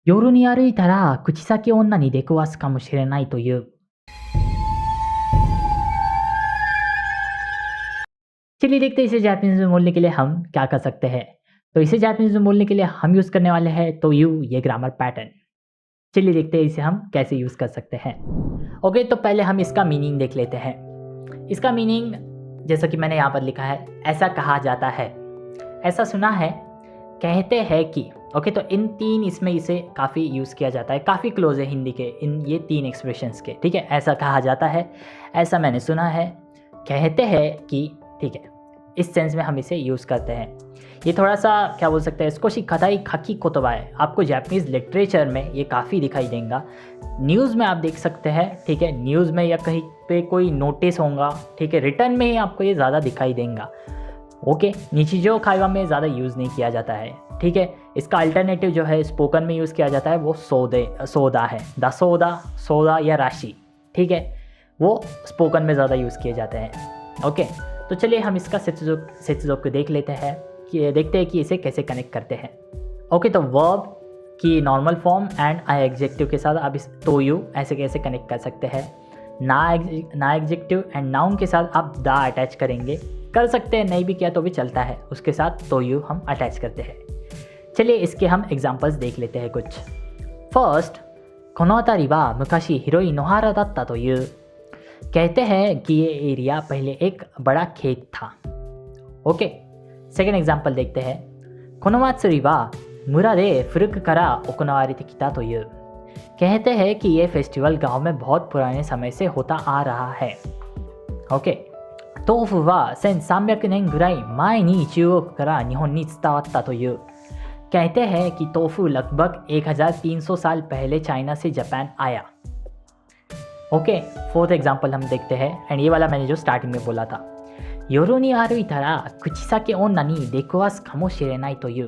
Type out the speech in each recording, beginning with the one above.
夜に歩いたら口先女に出くわすかもしれないという。चलिए देखते हैं इसे जापानीज में बोलने के लिए हम क्या कर सकते हैं। तो इसे जापानीज में बोलने के लिए हम यूज़ करने वाले हैं तो यू ये ग्रामर पैटर्न। चलिए देखते हैं इसे हम कैसे यूज़ कर सकते हैं। ओके, तो पहले हम इसका मीनिंग देख लेते हैं। इसका मीनिंग जैसा कि मैंने यहाँ पर लिखा है, ऐसा कहा जाता है, ऐसा सुना है, कहते हैं कि। ओके, तो इन तीन इसमें इसे काफ़ी यूज़ किया जाता है, काफ़ी क्लोज है हिंदी के इन ये तीन एक्सप्रेशंस के। ठीक है, ऐसा कहा जाता है, ऐसा मैंने सुना है, कहते हैं कि। ठीक है, इस सेंस में हम इसे यूज़ करते हैं। ये थोड़ा सा क्या बोल सकते हैं, इसको शिखाताई खाकी कोतोबा है। आपको जापानीज़ लिटरेचर में ये काफ़ी दिखाई देगा, न्यूज़ में आप देख सकते हैं। ठीक है, न्यूज़ में या कहीं पे कोई नोटिस होगा। ठीक है, रिटर्न में ही आपको ये ज़्यादा दिखाई देगा। ओके, निचिजो खाइवा में ज़्यादा यूज़ नहीं किया जाता है। ठीक है, इसका अल्टरनेटिव जो है स्पोकन में यूज़ किया जाता है वो सौदा है, द सौदा या राशि। ठीक है, वो स्पोकन में ज़्यादा यूज़ किए जाते हैं। ओके, तो चलिए हम इसका सेत्सुजोक को देख लेते हैं कि देखते हैं कि इसे कैसे कनेक्ट करते हैं। ओके, तो वर्ब की normal form and I executive के साथ आप इस तो यू ऐसे कैसे कनेक्ट कर सकते हैं। ना एग्जेक्टिव एंड नाउन के साथ आप द अटैच करेंगे, कर सकते हैं, नहीं भी किया तो भी चलता है, उसके साथ तो यू हम अटैच करते हैं। चलिए इसके हम एग्जांपल्स देख लेते हैं कुछ। फर्स्ट, कोनो अतारी वा मुकाशी हिरोई नोहारा दत्ता तो यू। कहते हैं कि ये एरिया पहले एक बड़ा खेत था। ओके, सेकेंड एग्जांपल देखते हैं। कोनो मात्सुरी वा मुरा दे फुरुकु कारा ओकोनावारेते किता तो यू। कहते हैं कि ये फेस्टिवल गांव में बहुत पुराने समय से होता आ रहा है। ओके, तोफू वा 1300年ぐらい前に中国から日本に伝わったという。कहते हैं कि तोफू लगभग 1300 साल पहले चाइना से जापान आया। ओके, फोर्थ एग्जांपल हम देखते हैं एंड ये वाला मैंने जो स्टार्टिंग में बोला था, योरो नि आरुइतारा कुचिसाके ओन्ना नि देकुवास कामोशिरेनाई तो यू।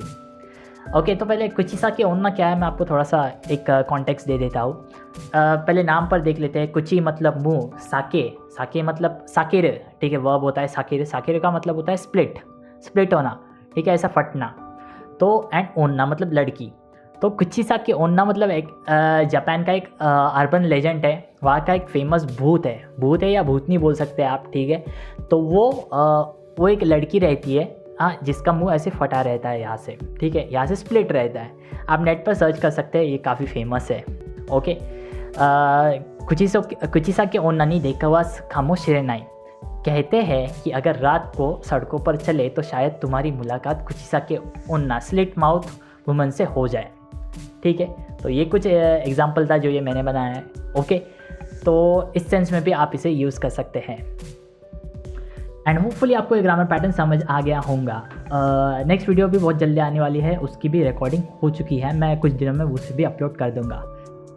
ओके, तो पहले कुचिसाके ओन्ना क्या है मैं आपको थोड़ा सा एक कॉन्टेक्स्ट दे देता हूँ। पहले नाम पर देख लेते हैं। कुची मतलब मुँह, साके मतलब साकेर। ठीक है, वर्ब होता है साकेर का मतलब होता है स्प्लिट होना। ठीक है, ऐसा फटना। तो एंड ओन्ना मतलब लड़की। तो कुचिसाके ओन्ना मतलब एक जापान का एक अर्बन लेजेंड है, वहाँ का एक फेमस भूत है या भूतनी बोल सकते हैं आप। ठीक है, तो वो एक लड़की रहती है, हाँ, जिसका मुंह ऐसे फटा रहता है यहाँ से। ठीक है, यहाँ से स्प्लिट रहता है। आप नेट पर सर्च कर सकते हैं, ये काफ़ी फेमस है। ओके, कुचिसाके ओन्ना नि देकावास कामोशिरेनाई। कहते हैं कि अगर रात को सड़कों पर चले तो शायद तुम्हारी मुलाकात कुचिसाके ओन्ना स्लिट माउथ वुमन से हो जाए। ठीक है, तो ये कुछ एग्जाम्पल था जो ये मैंने बनाया है। ओके, तो इस सेंस में भी आप इसे यूज़ कर सकते हैं एंड होपफुली आपको ये ग्रामर पैटर्न समझ आ गया होगा। नेक्स्ट वीडियो भी बहुत जल्दी आने वाली है, उसकी भी रिकॉर्डिंग हो चुकी है, मैं कुछ दिनों में उसे भी अपलोड कर दूंगा।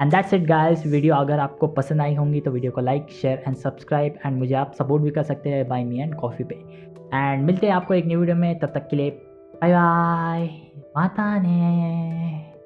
And that's it guys. Video अगर आपको पसंद आई होंगी तो वीडियो को like, share and subscribe and मुझे आप सपोर्ट भी कर सकते हैं बाय मी एंड कॉफ़ी पे। एंड मिलते हैं आपको एक न्यू वीडियो में, तब तक के लिए बाय बाय, माता ने।